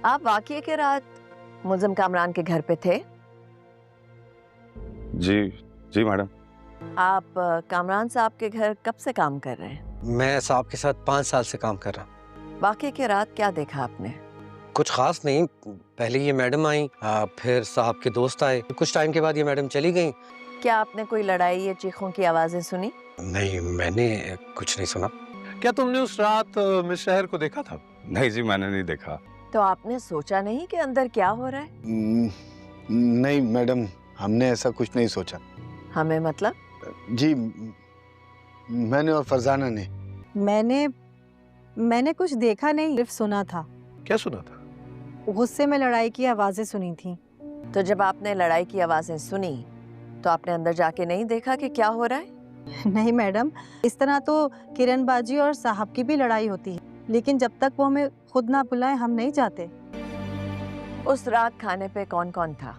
आप वाकई के रात मुल्जिम कामरान के घर पे थे? जी जी मैडम। आप कामरान साहब के घर कब से काम कर रहे हैं? मैं साहब के साथ 5 साल से काम कर रहा हूँ। वाकई के रात क्या देखा आपने? कुछ खास नहीं, पहले ये मैडम आई, फिर साहब के दोस्त आए, कुछ टाइम के बाद ये मैडम चली गई। क्या आपने कोई लड़ाई या चीखों की आवाजें सुनी? नहीं, मैंने कुछ नहीं सुना। क्या तुमने उस रात मिस शहर को देखा था? नहीं जी, मैंने नहीं देखा। तो आपने सोचा नहीं कि अंदर क्या हो रहा है? नहीं मैडम, हमने ऐसा कुछ नहीं सोचा। हमें मतलब? जी मैंने और फरजाना ने। मैंने कुछ देखा नहीं, सिर्फ सुना था। क्या सुना था? गुस्से में लड़ाई की आवाजें सुनी थी। तो जब आपने लड़ाई की आवाजें सुनी तो आपने अंदर जाके नहीं देखा कि क्या हो रहा है? नहीं मैडम, इस तरह तो किरण बाजी और साहब की भी लड़ाई होती है, लेकिन जब तक वो हमें खुद ना बुलाए हम नहीं जाते। उस रात खाने पे कौन कौन था?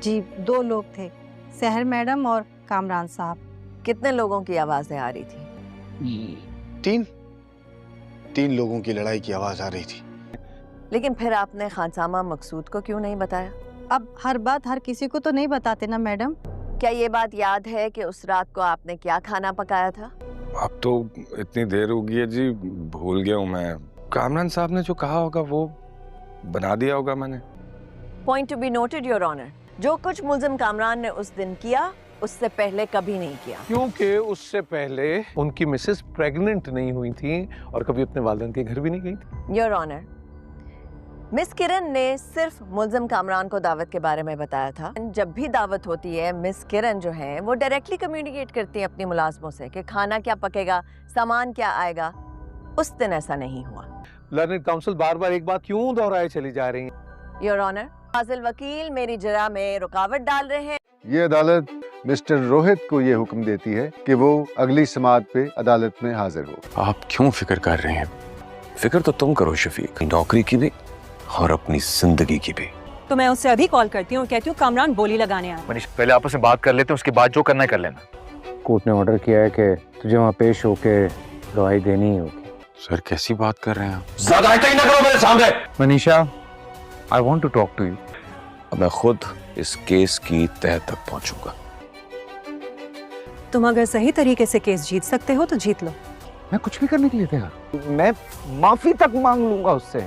जी 2 लोग थे, सहर मैडम और कामरान साहब। कितने लोगों की आवाजें आ रही थी? 3 लोगों की लड़ाई की आवाज आ रही थी। लेकिन फिर आपने खानसामा मकसूद को क्यों नहीं बताया? अब हर बात हर किसी को तो नहीं बताते ना मैडम। क्या ये बात याद है कि उस रात को आपने क्या खाना पकाया था? अब तो इतनी देर हो गई है जी, भूल गया हूँ मैं। कामरान साहब ने जो कहा होगा वो बना दिया होगा मैंने। Point to be noted your honour, जो कुछ मुल्जिम कामरान ने उस दिन किया उससे पहले कभी नहीं किया। क्योंकि उससे पहले उनकी मिसेस प्रेग्नेंट नहीं हुई थी और कभी अपने वालिदैन के घर भी नहीं गई थी। योर ऑनर, मिस किरण ने सिर्फ मुल्जिम कामरान को दावत के बारे में बताया था। जब भी दावत होती है, मिस किरण जो है वो डायरेक्टली कम्युनिकेट करती हैं अपनी मुलाजमों से कि खाना क्या पकेगा, सामान क्या आएगा। उस दिन ऐसा नहीं हुआ। लर्निंग काउंसिल बार बार एक बात क्यों दोहराए चली जा रही है? योर ऑनर, फाजिल वकील मेरी जरा में रुकावट डाल रहे हैं। ये अदालत मिस्टर रोहित को ये हुक्म देती है कि वो अगली समाअत पे अदालत में हाजिर हो। आप क्यों फिक्र कर रहे हैं? फिक्र तो तुम करो शफीक, नौकरी की भी और अपनी जिंदगी की भी। तो मैं उससे अभी कॉल करती हूँ, कहती हूँ कामरान बोली लगाने आया। मनीष, पहले आपस में बात कर लेते हैं, उसके बाद जो करना है कर लेना। कोर्ट ने ऑर्डर किया है कि तुझे वहाँ पेश होके गवाही देनी ही होगी। सर कैसी बात कर रहे हैं आप? ज्यादा आइटाई ना करो मेरे सामने। Manisha, I want to talk to you. अब मैं खुद इस केस की तह तक पहुंचूंगा। तुम अगर सही तरीके से केस जीत सकते हो तो जीत लो। मैं कुछ भी करने के लिए तैयार। मैं माफी तक मांग लूंगा उससे।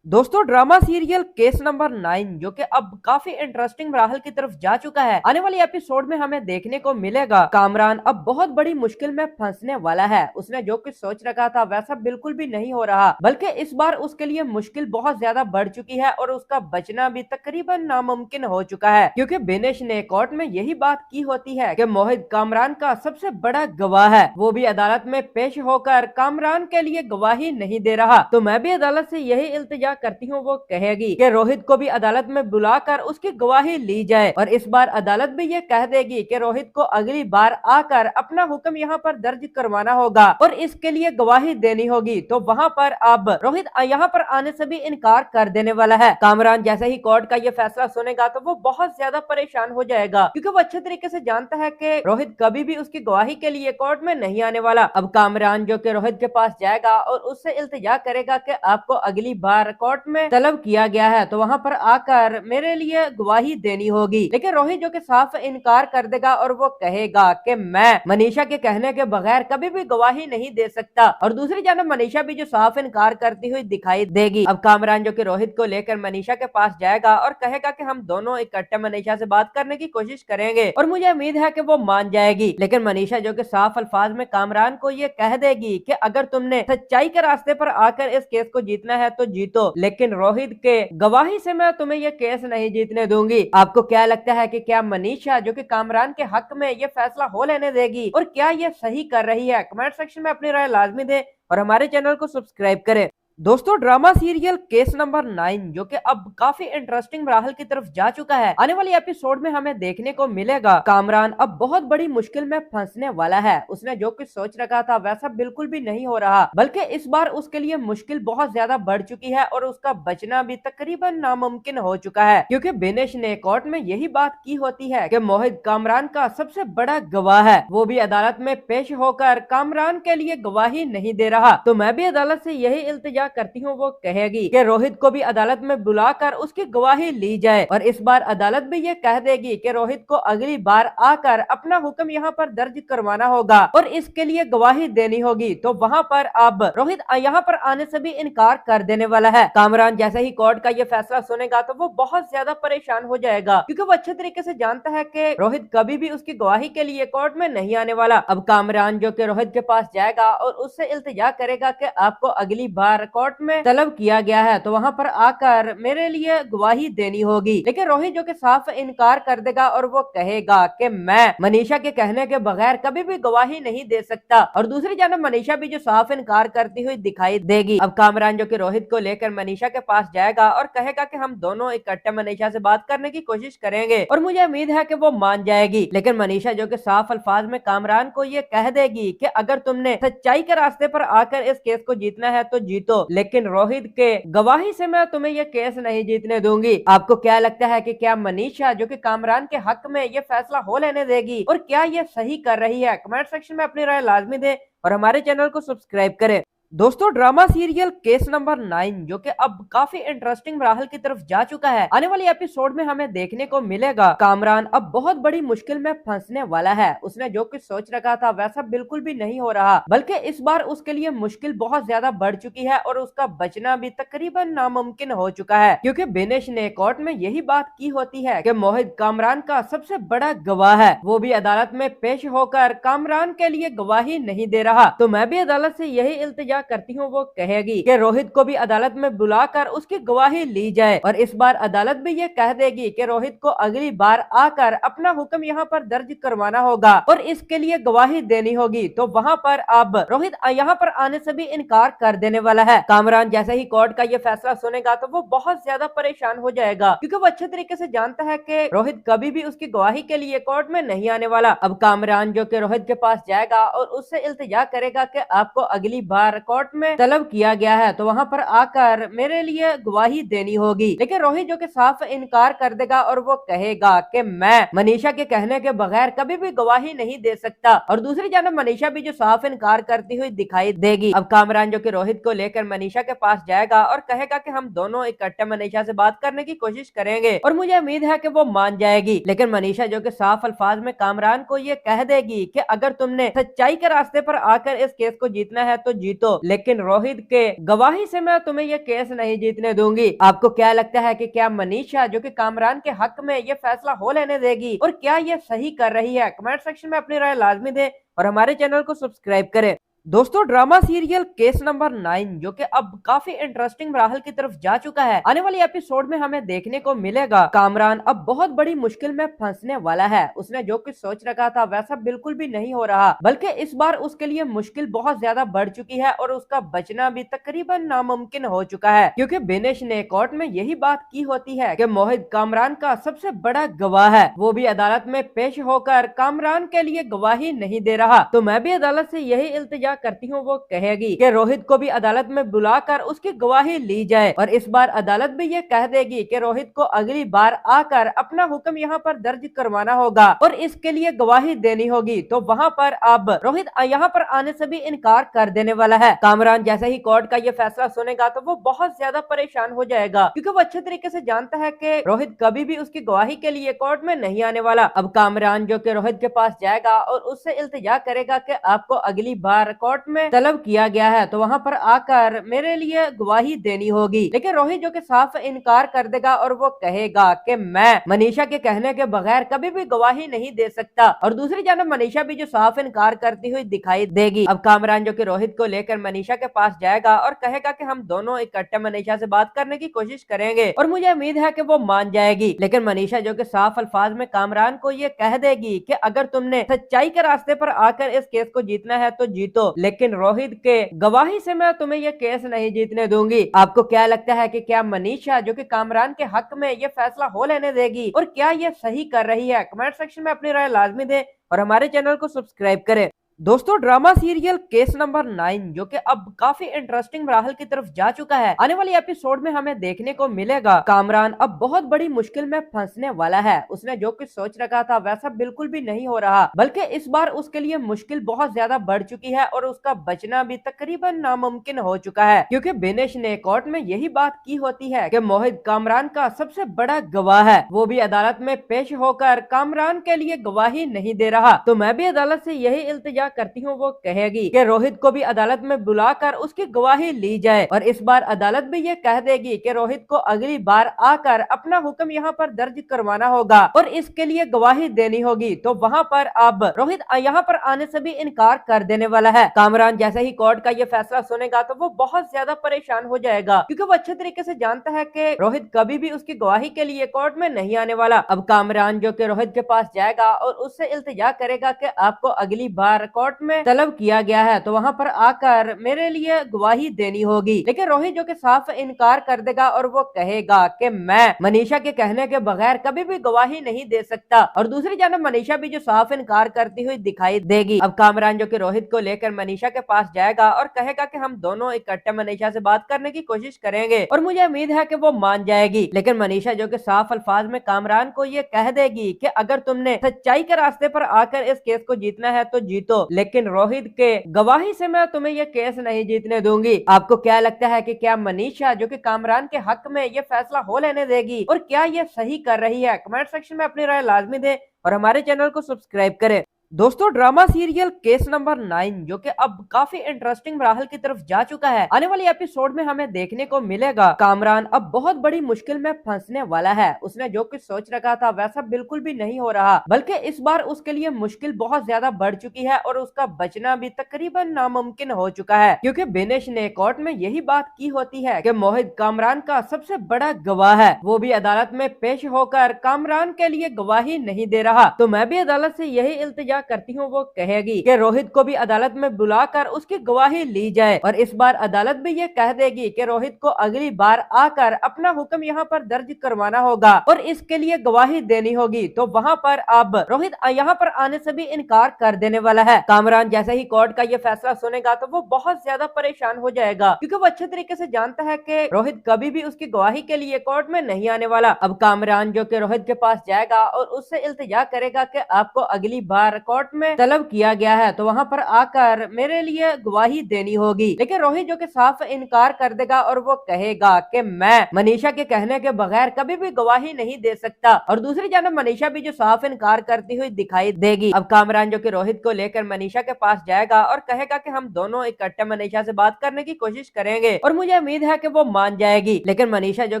दोस्तों, ड्रामा सीरियल केस नंबर 9 जो कि अब काफी इंटरेस्टिंग राहल की तरफ जा चुका है, आने वाली एपिसोड में हमें देखने को मिलेगा कामरान अब बहुत बड़ी मुश्किल में फंसने वाला है। उसने जो कुछ सोच रखा था वैसा बिल्कुल भी नहीं हो रहा, बल्कि इस बार उसके लिए मुश्किल बहुत ज्यादा बढ़ चुकी है और उसका बचना भी तकरीबन नामुमकिन हो चुका है, क्योंकि बिनेश ने कोर्ट में यही बात की होती है कि मोहित कामरान का सबसे बड़ा गवाह है, वो भी अदालत में पेश होकर कामरान के लिए गवाही नहीं दे रहा। तो मैं भी अदालत से यही इल्तिजा करती हूँ, वो कहेगी कि रोहित को भी अदालत में बुलाकर उसकी गवाही ली जाए, और इस बार अदालत भी ये कह देगी कि रोहित को अगली बार आकर अपना हुक्म यहाँ पर दर्ज करवाना होगा और इसके लिए गवाही देनी होगी। तो वहाँ पर अब रोहित यहाँ पर आने से भी इनकार कर देने वाला है। कामरान जैसे ही कोर्ट का ये फैसला सुनेगा तो वो बहुत ज्यादा परेशान हो जाएगा, क्योंकि वो अच्छे तरीके से जानता है कि रोहित कभी भी उसकी गवाही के लिए कोर्ट में नहीं आने वाला। अब कामरान जो कि रोहित के पास जाएगा और उससे इल्तिजा करेगा कि आपको अगली बार कोर्ट में तलब किया गया है तो वहां पर आकर मेरे लिए गवाही देनी होगी। लेकिन रोहित जो कि साफ इनकार कर देगा और वो कहेगा कि मैं मनीषा के कहने के बगैर कभी भी गवाही नहीं दे सकता, और दूसरी जानब मनीषा भी जो साफ इनकार करती हुई दिखाई देगी। अब कामरान जो कि रोहित को लेकर मनीषा के पास जाएगा और कहेगा कि हम दोनों इकट्ठे मनीषा से बात करने की कोशिश करेंगे और मुझे उम्मीद है कि वो मान जाएगी। लेकिन मनीषा जो कि साफ अल्फाज में कामरान को ये कह देगी कि अगर तुमने सच्चाई के रास्ते पर आकर इस केस को जीतना है तो जीतो, लेकिन रोहित के गवाही से मैं तुम्हें ये केस नहीं जीतने दूंगी। आपको क्या लगता है कि क्या मनीषा जो कि कामरान के हक में ये फैसला हो लेने देगी और क्या ये सही कर रही है? कमेंट सेक्शन में अपनी राय लाजमी दें और हमारे चैनल को सब्सक्राइब करें। दोस्तों, ड्रामा सीरियल केस नंबर 9 जो कि अब काफी इंटरेस्टिंग राहल की तरफ जा चुका है, आने वाली एपिसोड में हमें देखने को मिलेगा कामरान अब बहुत बड़ी मुश्किल में फंसने वाला है। उसने जो कुछ सोच रखा था वैसा बिल्कुल भी नहीं हो रहा, बल्कि इस बार उसके लिए मुश्किल बहुत ज्यादा बढ़ चुकी है और उसका बचना भी तकरीबन नामुमकिन हो चुका है, क्योंकि बिनेश ने कोर्ट में यही बात की होती है कि मोहित कामरान का सबसे बड़ा गवाह है, वो भी अदालत में पेश होकर कामरान के लिए गवाही नहीं दे रहा। तो मैं भी अदालत से यही इल्तिजा करती हूँ वो कहेगी कि रोहित को भी अदालत में बुलाकर उसकी गवाही ली जाए और इस बार अदालत भी ये कह देगी कि रोहित को अगली बार आकर अपना हुक्म यहाँ पर दर्ज करवाना होगा और इसके लिए गवाही देनी होगी। तो वहाँ पर अब रोहित यहाँ पर आने से भी इनकार कर देने वाला है। कामरान जैसे ही कोर्ट का ये फैसला सुनेगा तो वो बहुत ज्यादा परेशान हो जाएगा क्योंकि वो अच्छे तरीके से जानता है कि रोहित कभी भी उसकी गवाही के लिए कोर्ट में नहीं आने वाला। अब कामरान जो कि रोहित के पास जाएगा और उससे इल्तिजा करेगा कि आपको अगली बार कोर्ट में तलब किया गया है तो वहाँ पर आकर मेरे लिए गवाही देनी होगी। लेकिन रोहित जो कि साफ इनकार कर देगा और वो कहेगा कि मैं मनीषा के कहने के बगैर कभी भी गवाही नहीं दे सकता और दूसरी जानब मनीषा भी जो साफ इनकार करती हुई दिखाई देगी। अब कामरान जो कि रोहित को लेकर मनीषा के पास जाएगा और कहेगा कि हम दोनों इकट्ठे मनीषा से बात करने की कोशिश करेंगे और मुझे उम्मीद है कि वो मान जाएगी। लेकिन मनीषा जो कि साफ अल्फाज में कामरान को ये कह देगी कि अगर तुमने सच्चाई के रास्ते पर आकर इस केस को जीतना है तो जीतो, लेकिन रोहित के गवाही से मैं तुम्हें ये केस नहीं जीतने दूंगी। आपको क्या लगता है कि क्या मनीषा जो कि कामरान के हक में ये फैसला हो लेने देगी और क्या ये सही कर रही है? कमेंट सेक्शन में अपनी राय लाजमी दें और हमारे चैनल को सब्सक्राइब करें। दोस्तों ड्रामा सीरियल केस नंबर 9 जो कि अब काफी इंटरेस्टिंग मराहल की तरफ जा चुका है, आने वाली एपिसोड में हमें देखने को मिलेगा कामरान अब बहुत बड़ी मुश्किल में फंसने वाला है। उसने जो कुछ सोच रखा था वैसा बिल्कुल भी नहीं हो रहा, बल्कि इस बार उसके लिए मुश्किल बहुत ज्यादा बढ़ चुकी है और उसका बचना भी तकरीबन नामुमकिन हो चुका है क्योंकि बिनेश ने कोर्ट में यही बात की होती है कि मोहित कामरान का सबसे बड़ा गवाह है, वो भी अदालत में पेश होकर कामरान के लिए गवाही नहीं दे रहा। तो मैं भी अदालत से यही इल्तिजा करती हूँ वो कहेगी कि रोहित को भी अदालत में बुलाकर उसकी गवाही ली जाए और इस बार अदालत भी ये कह देगी कि रोहित को अगली बार आकर अपना हुक्म यहाँ पर दर्ज करवाना होगा और इसके लिए गवाही देनी होगी। तो वहाँ पर अब रोहित यहाँ पर आने से भी इनकार कर देने वाला है। कामरान जैसे ही कोर्ट का ये फैसला सुनेगा तो वो बहुत ज्यादा परेशान हो जाएगा क्योंकि वो अच्छे तरीके से जानता है कि रोहित कभी भी उसकी गवाही के लिए कोर्ट में नहीं आने वाला। अब कामरान जो कि रोहित के पास जाएगा और उससे इल्तिजा करेगा कि आपको अगली बार कोर्ट में तलब किया गया है तो वहाँ पर आकर मेरे लिए गवाही देनी होगी। लेकिन रोहित जो कि साफ इनकार कर देगा और वो कहेगा कि मैं मनीषा के कहने के बगैर कभी भी गवाही नहीं दे सकता और दूसरी जानब मनीषा भी जो साफ इनकार करती हुई दिखाई देगी। अब कामरान जो कि रोहित को लेकर मनीषा के पास जाएगा और कहेगा कि हम दोनों इकट्ठे मनीषा से बात करने की कोशिश करेंगे और मुझे उम्मीद है कि वो मान जाएगी। लेकिन मनीषा जो कि साफ अल्फाज में कामरान को ये कह देगी कि अगर तुमने सच्चाई के रास्ते पर आकर इस केस को जीतना है तो जीतो, लेकिन रोहित के गवाही से मैं तुम्हें ये केस नहीं जीतने दूंगी। आपको क्या लगता है कि क्या मनीषा जो कि कामरान के हक में ये फैसला हो लेने देगी और क्या ये सही कर रही है? कमेंट सेक्शन में अपनी राय लाजमी दें और हमारे चैनल को सब्सक्राइब करें। दोस्तों ड्रामा सीरियल केस नंबर 9 जो कि अब काफी इंटरेस्टिंग मराहल की तरफ जा चुका है, आने वाली एपिसोड में हमें देखने को मिलेगा कामरान अब बहुत बड़ी मुश्किल में फंसने वाला है। उसने जो कुछ सोच रखा था वैसा बिल्कुल भी नहीं हो रहा, बल्कि इस बार उसके लिए मुश्किल बहुत ज्यादा बढ़ चुकी है और उसका बचना भी तकरीबन नामुमकिन हो चुका है क्योंकि बिनेश ने कोर्ट में यही बात की होती है कि मोहित कामरान का सबसे बड़ा गवाह है, वो भी अदालत में पेश होकर कामरान के लिए गवाही नहीं दे रहा। तो मैं भी अदालत से यही इल्तिजा करती हूँ वो कहेगी कि रोहित को भी अदालत में बुलाकर उसकी गवाही ली जाए और इस बार अदालत भी ये कह देगी कि रोहित को अगली बार आकर अपना हुक्म यहाँ पर दर्ज करवाना होगा और इसके लिए गवाही देनी होगी। तो वहाँ पर अब रोहित यहाँ पर आने से भी इनकार कर देने वाला है। कामरान जैसे ही कोर्ट का ये फैसला सुनेगा तो वो बहुत ज्यादा परेशान हो जाएगा क्योंकि वो अच्छे तरीके से जानता है कि रोहित कभी भी उसकी गवाही के लिए कोर्ट में नहीं आने वाला। अब कामरान जो कि रोहित के पास जाएगा और उससे इल्तिजा करेगा कि आपको अगली बार कोर्ट में तलब किया गया है तो वहाँ पर आकर मेरे लिए गवाही देनी होगी। लेकिन रोहित जो कि साफ इनकार कर देगा और वो कहेगा कि मैं मनीषा के कहने के बगैर कभी भी गवाही नहीं दे सकता और दूसरी जानब मनीषा भी जो साफ इनकार करती हुई दिखाई देगी। अब कामरान जो कि रोहित को लेकर मनीषा के पास जाएगा और कहेगा कि हम दोनों इकट्ठे मनीषा से बात करने की कोशिश करेंगे और मुझे उम्मीद है कि वो मान जाएगी। लेकिन मनीषा जो कि साफ अल्फाज में कामरान को ये कह देगी कि अगर तुमने सच्चाई के रास्ते पर आकर इस केस को जीतना है तो जीतो, लेकिन रोहित के गवाही से मैं तुम्हें यह केस नहीं जीतने दूंगी। आपको क्या लगता है कि क्या मनीषा जो कि कामरान के हक में ये फैसला हो लेने देगी और क्या ये सही कर रही है? कमेंट सेक्शन में अपनी राय लाजमी दें और हमारे चैनल को सब्सक्राइब करें। दोस्तों ड्रामा सीरियल केस नंबर 9 जो कि अब काफी इंटरेस्टिंग मराहल की तरफ जा चुका है, आने वाली एपिसोड में हमें देखने को मिलेगा कामरान अब बहुत बड़ी मुश्किल में फंसने वाला है। उसने जो कुछ सोच रखा था वैसा बिल्कुल भी नहीं हो रहा, बल्कि इस बार उसके लिए मुश्किल बहुत ज्यादा बढ़ चुकी है और उसका बचना भी तकरीबन नामुमकिन हो चुका है, क्योंकि बिनेश ने कोर्ट में यही बात की होती है कि मोहित कामरान का सबसे बड़ा गवाह है, वो भी अदालत में पेश होकर कामरान के लिए गवाही नहीं दे रहा। तो मैं भी अदालत से यही इल्तिजा करती हूँ, वो कहेगी कि रोहित को भी अदालत में बुलाकर उसकी गवाही ली जाए और इस बार अदालत भी ये कह देगी कि रोहित को अगली बार आकर अपना हुक्म यहाँ पर दर्ज करवाना होगा और इसके लिए गवाही देनी होगी। तो वहाँ पर अब रोहित यहाँ पर आने से भी इनकार कर देने वाला है। कामरान जैसे ही कोर्ट का ये फैसला सुनेगा तो वो बहुत ज्यादा परेशान हो जाएगा, क्योंकि वो अच्छे तरीके से जानता है कि रोहित कभी भी उसकी गवाही के लिए कोर्ट में नहीं आने वाला। अब कामरान जो कि रोहित के पास जाएगा और उससे इल्तिजा करेगा कि आपको अगली बार कोर्ट में तलब किया गया है तो वहां पर आकर मेरे लिए गवाही देनी होगी। लेकिन रोहित जो कि साफ इनकार कर देगा और वो कहेगा कि मैं मनीषा के कहने के बगैर कभी भी गवाही नहीं दे सकता। और दूसरी जानब मनीषा भी जो साफ इनकार करती हुई दिखाई देगी। अब कामरान जो कि रोहित को लेकर मनीषा के पास जाएगा और कहेगा कि हम दोनों इकट्ठे मनीषा से बात करने की कोशिश करेंगे और मुझे उम्मीद है कि वो मान जाएगी। लेकिन मनीषा जो कि साफ अल्फाज में कामरान को ये कह देगी कि अगर तुमने सच्चाई के रास्ते पर आकर इस केस को जीतना है तो जीतो, लेकिन रोहित के गवाही से मैं तुम्हें ये केस नहीं जीतने दूंगी। आपको क्या लगता है कि क्या मनीषा जो कि कामरान के हक में ये फैसला हो लेने देगी और क्या ये सही कर रही है? कमेंट सेक्शन में अपनी राय लाजमी दें और हमारे चैनल को सब्सक्राइब करें। दोस्तों ड्रामा सीरियल केस नंबर 9 जो कि अब काफी इंटरेस्टिंग मराहल की तरफ जा चुका है, आने वाली एपिसोड में हमें देखने को मिलेगा कामरान अब बहुत बड़ी मुश्किल में फंसने वाला है। उसने जो कुछ सोच रखा था वैसा बिल्कुल भी नहीं हो रहा, बल्कि इस बार उसके लिए मुश्किल बहुत ज्यादा बढ़ चुकी है और उसका बचना भी तकरीबन नामुमकिन हो चुका है, क्योंकि बिनेश ने कोर्ट में यही बात की होती है कि मोहित कामरान का सबसे बड़ा गवाह है, वो भी अदालत में पेश होकर कामरान के लिए गवाही नहीं दे रहा। तो मैं भी अदालत से यही इल्तिजा करती हूँ, वो कहेगी कि रोहित को भी अदालत में बुलाकर उसकी गवाही ली जाए और इस बार अदालत भी ये कह देगी कि रोहित को अगली बार आकर अपना हुक्म यहाँ पर दर्ज करवाना होगा और इसके लिए गवाही देनी होगी। तो वहाँ पर अब रोहित यहाँ पर आने से भी इनकार कर देने वाला है। कामरान जैसे ही कोर्ट का ये फैसला सुनेगा तो वो बहुत ज्यादा परेशान हो जाएगा, क्योंकि वो अच्छे तरीके से जानता है कि रोहित कभी भी उसकी गवाही के लिए कोर्ट में नहीं आने वाला। अब कामरान जो कि रोहित के पास जाएगा और उससे इल्तिजा करेगा कि आपको अगली बार कोर्ट में तलब किया गया है तो वहां पर आकर मेरे लिए गवाही देनी होगी। लेकिन रोहित जो कि साफ इनकार कर देगा और वो कहेगा कि मैं मनीषा के कहने के बगैर कभी भी गवाही नहीं दे सकता। और दूसरी जानब मनीषा भी जो साफ इनकार करती हुई दिखाई देगी। अब कामरान जो कि रोहित को लेकर मनीषा के पास जाएगा और कहेगा कि हम दोनों इकट्ठे मनीषा से बात करने की कोशिश करेंगे और मुझे उम्मीद है कि वो मान जाएगी। लेकिन मनीषा जो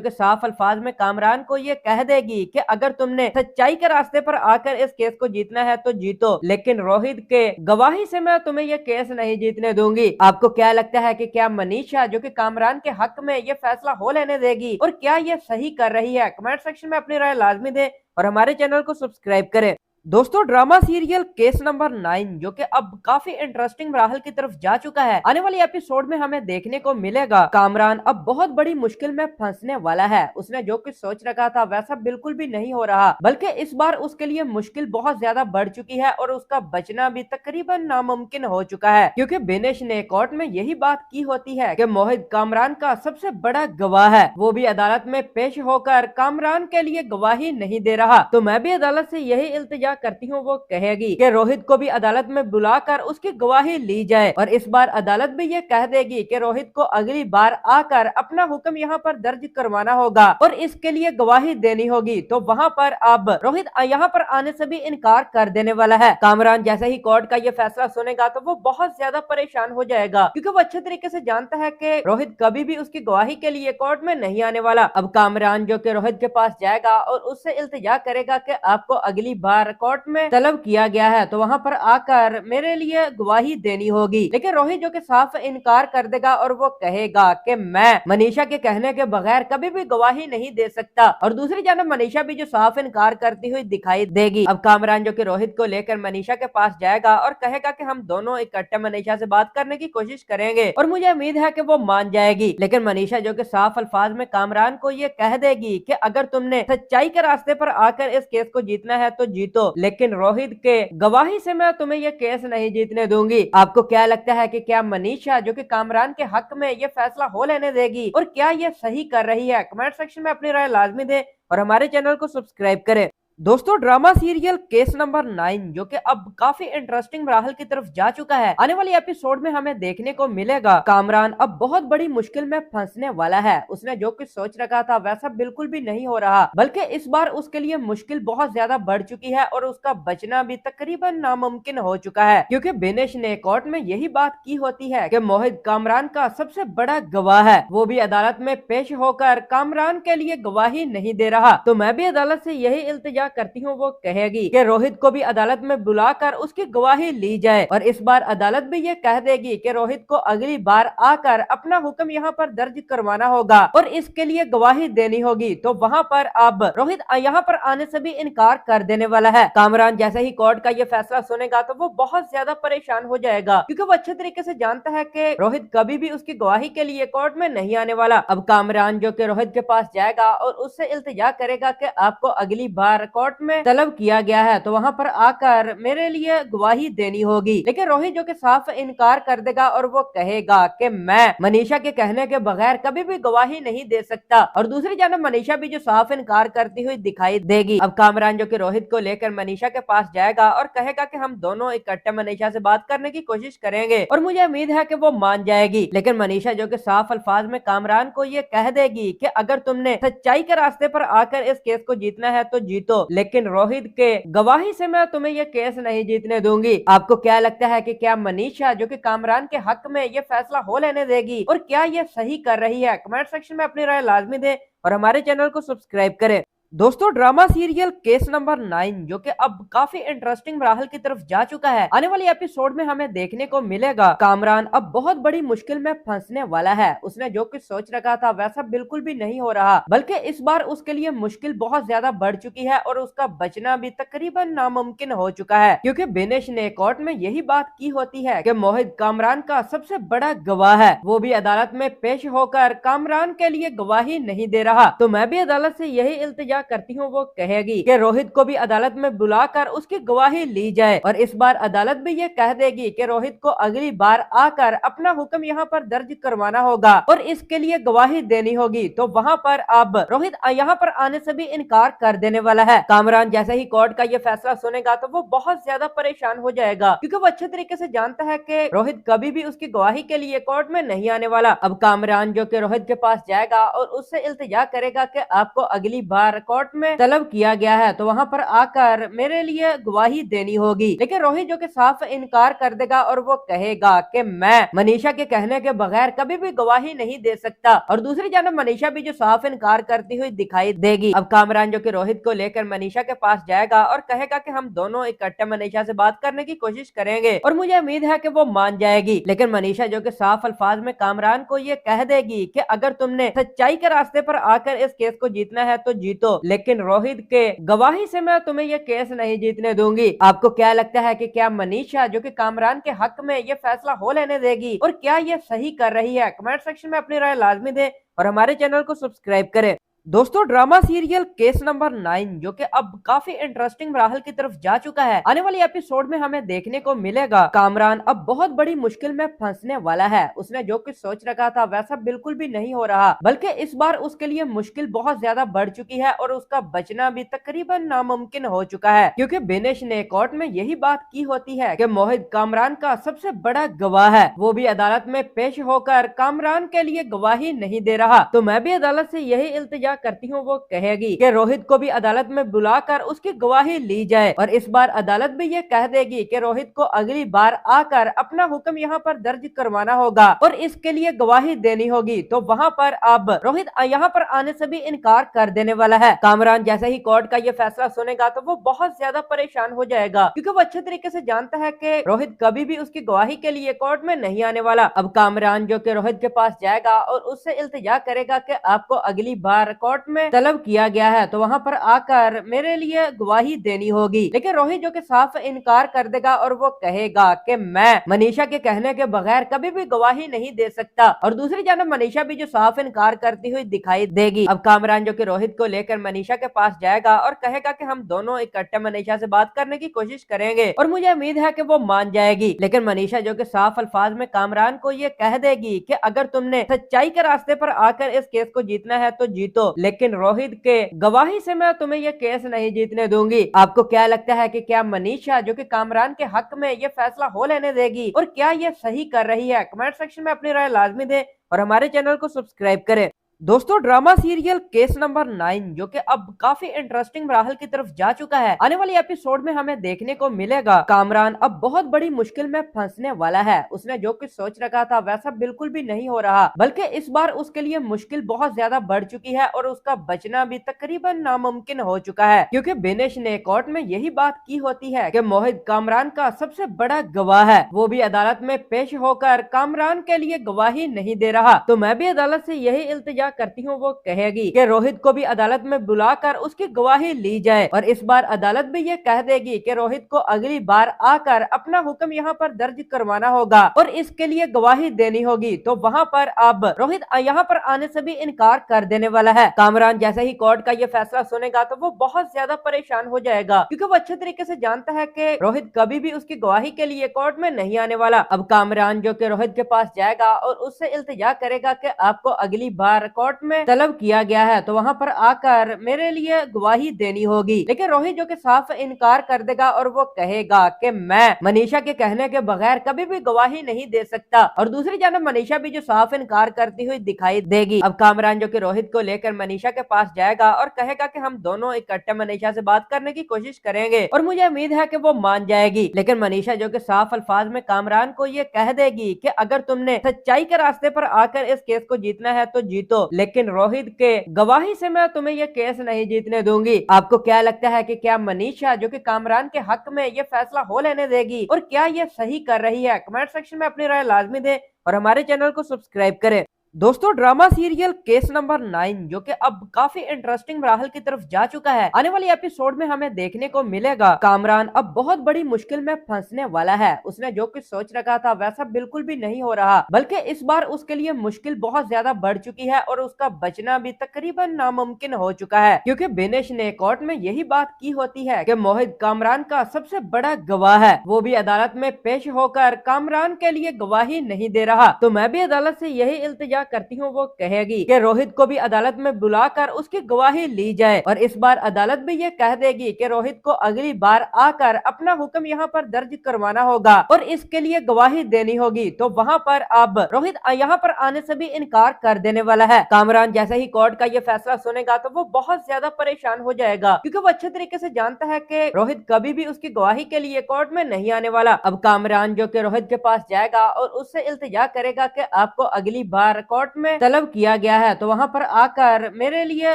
कि साफ अल्फाज में कामरान को ये कह देगी कि अगर तुमने सच्चाई के रास्ते पर आकर इस केस को जीतना है तो जीतो, लेकिन रोहित के गवाही से मैं तुम्हें यह केस नहीं जीतने दूंगी। आपको क्या लगता है कि क्या मनीषा जो कि कामरान के हक में यह फैसला हो लेने देगी और क्या यह सही कर रही है? कमेंट सेक्शन में अपनी राय लाजमी दें और हमारे चैनल को सब्सक्राइब करें। दोस्तों ड्रामा सीरियल केस नंबर 9 जो कि अब काफी इंटरेस्टिंग मराहल की तरफ जा चुका है, आने वाली एपिसोड में हमें देखने को मिलेगा कामरान अब बहुत बड़ी मुश्किल में फंसने वाला है। उसने जो कुछ सोच रखा था वैसा बिल्कुल भी नहीं हो रहा, बल्कि इस बार उसके लिए मुश्किल बहुत ज्यादा बढ़ चुकी है और उसका बचना भी तकरीबन नामुमकिन हो चुका है, क्योंकि बिनेश ने कोर्ट में यही बात की होती है कि मोहित कामरान का सबसे बड़ा गवाह है, वो भी अदालत में पेश होकर कामरान के लिए गवाही नहीं दे रहा। तो मैं भी अदालत से यही इल्तिजा करती हूँ, वो कहेगी कि रोहित को भी अदालत में बुलाकर उसकी गवाही ली जाए और इस बार अदालत भी ये कह देगी कि रोहित को अगली बार आकर अपना हुक्म यहाँ पर दर्ज करवाना होगा और इसके लिए गवाही देनी होगी। तो वहाँ पर अब रोहित यहाँ पर आने से भी इनकार कर देने वाला है। कामरान जैसे ही कोर्ट का ये फैसला सुनेगा तो वो बहुत ज्यादा परेशान हो जाएगा, क्योंकि वो अच्छे तरीके से जानता है कि रोहित कभी भी उसकी गवाही के लिए कोर्ट में नहीं आने वाला। अब कामरान जो कि रोहित के पास जाएगा और उससे इल्तिजा करेगा कि आपको अगली बार कोर्ट में तलब किया गया है तो वहां पर आकर मेरे लिए गवाही देनी होगी। लेकिन रोहित जो कि साफ इनकार कर देगा और वो कहेगा कि मैं मनीषा के कहने के बगैर कभी भी गवाही नहीं दे सकता। और दूसरी जानब मनीषा भी जो साफ इनकार करती हुई दिखाई देगी। अब कामरान जो कि रोहित को लेकर मनीषा के पास जाएगा और कहेगा कि हम दोनों इकट्ठे मनीषा से बात करने की कोशिश करेंगे और मुझे उम्मीद है कि वो मान जाएगी। लेकिन मनीषा जो कि साफ अल्फाज में कामरान को ये कह देगी कि अगर तुमने सच्चाई के रास्ते पर आकर इस केस को जीतना है तो जीतो, जीतो, लेकिन रोहित के गवाही से मैं तुम्हें ये केस नहीं जीतने दूंगी। आपको क्या लगता है कि क्या मनीषा जो कि कामरान के हक में ये फैसला हो लेने देगी और क्या ये सही कर रही है? कमेंट सेक्शन में अपनी राय लाजमी दें और हमारे चैनल को सब्सक्राइब करें। दोस्तों, ड्रामा सीरियल केस नंबर 9 जो कि अब काफी इंटरेस्टिंग मराहल की तरफ जा चुका है, आने वाली एपिसोड में हमें देखने को मिलेगा कामरान अब बहुत बड़ी मुश्किल में फंसने वाला है। उसने जो कुछ सोच रखा था वैसा बिल्कुल भी नहीं हो रहा, बल्कि इस बार उसके लिए मुश्किल बहुत ज्यादा बढ़ चुकी है और उसका बचना भी तकरीबन नामुमकिन हो चुका है, क्योंकि बिनेश ने कोर्ट में यही बात की होती है कि मोहित कामरान का सबसे बड़ा गवाह है, वो भी अदालत में पेश होकर कामरान के लिए गवाही नहीं दे रहा। तो मैं भी अदालत से यही इल्तिजा करती हूँ, वो कहेगी कि रोहित को भी अदालत में बुलाकर उसकी गवाही ली जाए और इस बार अदालत भी ये कह देगी कि रोहित को अगली बार आकर अपना हुक्म यहाँ पर दर्ज करवाना होगा और इसके लिए गवाही देनी होगी। तो वहाँ पर अब रोहित यहाँ पर आने से भी इनकार कर देने वाला है। कामरान जैसे ही कोर्ट का ये फैसला सुनेगा तो वो बहुत ज्यादा परेशान हो जाएगा, क्योंकि वो अच्छे तरीके से जानता है कि रोहित कभी भी उसकी गवाही के लिए कोर्ट में नहीं आने वाला। अब कामरान जो कि रोहित के पास जाएगा और उससे इल्तिजा करेगा कि आपको अगली बार कोर्ट में तलब किया गया है तो वहां पर आकर मेरे लिए गवाही देनी होगी, लेकिन रोहित जो कि साफ इनकार कर देगा और वो कहेगा कि मैं मनीषा के कहने के बगैर कभी भी गवाही नहीं दे सकता। और दूसरी जानब मनीषा भी जो साफ इनकार करती हुई दिखाई देगी। अब कामरान जो कि रोहित को लेकर मनीषा के पास जाएगा और कहेगा कि हम दोनों इकट्ठे मनीषा से बात करने की कोशिश करेंगे और मुझे उम्मीद है कि वो मान जाएगी। लेकिन मनीषा जो कि साफ अल्फाज में कामरान को ये कह देगी कि अगर तुमने सच्चाई के रास्ते पर आकर इस केस को जीतना है तो जीतो, लेकिन रोहित के गवाही से मैं तुम्हें यह केस नहीं जीतने दूंगी। आपको क्या लगता है कि क्या मनीषा जो कि कामरान के हक में यह फैसला हो लेने देगी और क्या यह सही कर रही है? कमेंट सेक्शन में अपनी राय लाजमी दें और हमारे चैनल को सब्सक्राइब करें। दोस्तों, ड्रामा सीरियल केस नंबर 9 जो कि अब काफी इंटरेस्टिंग मराहल की तरफ जा चुका है, आने वाली एपिसोड में हमें देखने को मिलेगा कामरान अब बहुत बड़ी मुश्किल में फंसने वाला है। उसने जो कुछ सोच रखा था वैसा बिल्कुल भी नहीं हो रहा, बल्कि इस बार उसके लिए मुश्किल बहुत ज्यादा बढ़ चुकी है और उसका बचना भी तकरीबन नामुमकिन हो चुका है, क्योंकि बिनेश ने कोर्ट में यही बात की होती है कि मोहित कामरान का सबसे बड़ा गवाह है, वो भी अदालत में पेश होकर कामरान के लिए गवाही नहीं दे रहा। तो मैं भी अदालत से यही इल्तिजा करती हूँ, वो कहेगी कि रोहित को भी अदालत में बुलाकर उसकी गवाही ली जाए और इस बार अदालत भी ये कह देगी कि रोहित को अगली बार आकर अपना हुक्म यहाँ पर दर्ज करवाना होगा और इसके लिए गवाही देनी होगी। तो वहाँ पर अब रोहित यहाँ पर आने से भी इनकार कर देने वाला है। कामरान जैसे ही कोर्ट का ये फैसला सुनेगा तो वो बहुत ज्यादा परेशान हो जाएगा, क्योंकि वो अच्छे तरीके से जानता है कि रोहित कभी भी उसकी गवाही के लिए कोर्ट में नहीं आने वाला। अब कामरान जो कि रोहित के पास जाएगा और उससे इल्तिजा करेगा कि आपको अगली बार कोर्ट में तलब किया गया है तो वहां पर आकर मेरे लिए गवाही देनी होगी, लेकिन रोहित जो कि साफ इनकार कर देगा और वो कहेगा कि मैं मनीषा के कहने के बगैर कभी भी गवाही नहीं दे सकता। और दूसरी जानब मनीषा भी जो साफ इनकार करती हुई दिखाई देगी। अब कामरान जो कि रोहित को लेकर मनीषा के पास जाएगा और कहेगा कि हम दोनों इकट्ठे मनीषा से बात करने की कोशिश करेंगे और मुझे उम्मीद है कि वो मान जाएगी। लेकिन मनीषा जो कि साफ अल्फाज में कामरान को ये कह देगी कि अगर तुमने सच्चाई के रास्ते पर आकर इस केस को जीतना है तो जीतो, लेकिन रोहित के गवाही से मैं तुम्हें यह केस नहीं जीतने दूंगी। आपको क्या लगता है कि क्या मनीषा जो कि कामरान के हक में यह फैसला हो लेने देगी और क्या यह सही कर रही है? कमेंट सेक्शन में अपनी राय लाजमी दें और हमारे चैनल को सब्सक्राइब करें। दोस्तों, ड्रामा सीरियल केस नंबर 9 जो कि अब काफी इंटरेस्टिंग मराहल की तरफ जा चुका है, आने वाली एपिसोड में हमें देखने को मिलेगा कामरान अब बहुत बड़ी मुश्किल में फंसने वाला है। उसने जो कुछ सोच रखा था वैसा बिल्कुल भी नहीं हो रहा, बल्कि इस बार उसके लिए मुश्किल बहुत ज्यादा बढ़ चुकी है और उसका बचना भी तकरीबन नामुमकिन हो चुका है, क्योंकि बिनेश ने कोर्ट में यही बात की होती है कि मोहित कामरान का सबसे बड़ा गवाह है, वो भी अदालत में पेश होकर कामरान के लिए गवाही नहीं दे रहा। तो मैं भी अदालत से यही इल्तिजा करती हूँ, वो कहेगी कि रोहित को भी अदालत में बुलाकर उसकी गवाही ली जाए और इस बार अदालत भी ये कह देगी कि रोहित को अगली बार आकर अपना हुक्म यहाँ पर दर्ज करवाना होगा और इसके लिए गवाही देनी होगी। तो वहाँ पर अब रोहित यहाँ पर आने से भी इनकार कर देने वाला है। कामरान जैसे ही कोर्ट का ये फैसला सुनेगा तो वो बहुत ज्यादा परेशान हो जाएगा, क्योंकि वो अच्छे तरीके से जानता है कि रोहित कभी भी उसकी गवाही के लिए कोर्ट में नहीं आने वाला। अब कामरान जो कि रोहित के पास जाएगा और उससे इल्तिजा करेगा कि आपको अगली बार कोर्ट में तलब किया गया है, तो वहाँ पर आकर मेरे लिए गवाही देनी होगी। लेकिन रोहित जो कि साफ इनकार कर देगा और वो कहेगा कि मैं मनीषा के कहने के बगैर कभी भी गवाही नहीं दे सकता। और दूसरी जानब मनीषा भी जो साफ इनकार करती हुई दिखाई देगी। अब कामरान जो कि रोहित को लेकर मनीषा के पास जाएगा और कहेगा कि हम दोनों इकट्ठे मनीषा से बात करने की कोशिश करेंगे और मुझे उम्मीद है कि वो मान जाएगी। लेकिन मनीषा जो कि साफ अल्फाज में कामरान को ये कह देगी कि अगर तुमने सच्चाई के रास्ते पर आकर इस केस को जीतना है तो जीतो, लेकिन रोहित के गवाही से मैं तुम्हें ये केस नहीं जीतने दूंगी। आपको क्या लगता है कि क्या मनीषा जो कि कामरान के हक में ये फैसला हो लेने देगी और क्या ये सही कर रही है? कमेंट सेक्शन में अपनी राय लाजमी दें और हमारे चैनल को सब्सक्राइब करें। दोस्तों, ड्रामा सीरियल केस नंबर 9 जो कि अब काफी इंटरेस्टिंग मराहल की तरफ जा चुका है, आने वाली एपिसोड में हमें देखने को मिलेगा कामरान अब बहुत बड़ी मुश्किल में फंसने वाला है। उसने जो कुछ सोच रखा था वैसा बिल्कुल भी नहीं हो रहा, बल्कि इस बार उसके लिए मुश्किल बहुत ज्यादा बढ़ चुकी है और उसका बचना भी तकरीबन नामुमकिन हो चुका है। क्योंकि बिनेश ने कोर्ट में यही बात की होती है कि मोहित कामरान का सबसे बड़ा गवाह है, वो भी अदालत में पेश होकर कामरान के लिए गवाही नहीं दे रहा। तो मैं भी अदालत से यही इल्तिजा करती हूँ, वो कहेगी कि रोहित को भी अदालत में बुलाकर उसकी गवाही ली जाए और इस बार अदालत भी ये कह देगी कि रोहित को अगली बार आकर अपना हुक्म यहाँ पर दर्ज करवाना होगा और इसके लिए गवाही देनी होगी। तो वहाँ पर अब रोहित यहाँ पर आने से भी इनकार कर देने वाला है। कामरान जैसे ही कोर्ट का ये फैसला सुनेगा तो वो बहुत ज्यादा परेशान हो जाएगा, क्योंकि वो अच्छे तरीके से जानता है कि रोहित कभी भी उसकी गवाही के लिए कोर्ट में नहीं आने वाला। अब कामरान जो कि रोहित के पास जाएगा और उससे इल्तिजा करेगा कि आपको अगली बार कोर्ट में तलब किया गया है तो वहाँ पर आकर मेरे लिए गवाही देनी होगी। लेकिन रोहित जो कि साफ इनकार कर देगा और वो कहेगा कि मैं मनीषा के कहने के बगैर कभी भी गवाही नहीं दे सकता। और दूसरी जानब मनीषा भी जो साफ इनकार करती हुई दिखाई देगी। अब कामरान जो कि रोहित को लेकर मनीषा के पास जाएगा और कहेगा कि हम दोनों इकट्ठे मनीषा से बात करने की कोशिश करेंगे और मुझे उम्मीद है कि वो मान जाएगी। लेकिन मनीषा जो कि साफ अल्फाज में कामरान को ये कह देगी कि अगर तुमने सच्चाई के रास्ते पर आकर इस केस को जीतना है तो जीतो, लेकिन रोहित के गवाही से मैं तुम्हें यह केस नहीं जीतने दूंगी। आपको क्या लगता है कि क्या मनीषा जो कि कामरान के हक में यह फैसला हो लेने देगी और क्या यह सही कर रही है? कमेंट सेक्शन में अपनी राय लाजमी दें और हमारे चैनल को सब्सक्राइब करें। दोस्तों, ड्रामा सीरियल केस नंबर 9 जो कि अब काफी इंटरेस्टिंग मराहल की तरफ जा चुका है, आने वाली एपिसोड में हमें देखने को मिलेगा कामरान अब बहुत बड़ी मुश्किल में फंसने वाला है। उसने जो कुछ सोच रखा था वैसा बिल्कुल भी नहीं हो रहा, बल्कि इस बार उसके लिए मुश्किल बहुत ज्यादा बढ़ चुकी है और उसका बचना भी तकरीबन नामुमकिन हो चुका है। क्योंकि बिनेश ने कोर्ट में यही बात की होती है कि मोहित कामरान का सबसे बड़ा गवाह है, वो भी अदालत में पेश होकर कामरान के लिए गवाही नहीं दे रहा। तो मैं भी अदालत से यही इल्तिजा करती हूँ, वो कहेगी कि रोहित को भी अदालत में बुलाकर उसकी गवाही ली जाए और इस बार अदालत भी ये कह देगी कि रोहित को अगली बार आकर अपना हुक्म यहाँ पर दर्ज करवाना होगा और इसके लिए गवाही देनी होगी। तो वहाँ पर अब रोहित यहाँ पर आने से भी इनकार कर देने वाला है। कामरान जैसे ही कोर्ट का ये फैसला सुनेगा तो वो बहुत ज्यादा परेशान हो जाएगा, क्योंकि वो अच्छे तरीके से जानता है कि रोहित कभी भी उसकी गवाही के लिए कोर्ट में नहीं आने वाला। अब कामरान जो कि रोहित के पास जाएगा और उससे इल्तिजा करेगा कि आपको अगली बार कोर्ट में तलब किया गया है तो वहाँ पर आकर मेरे लिए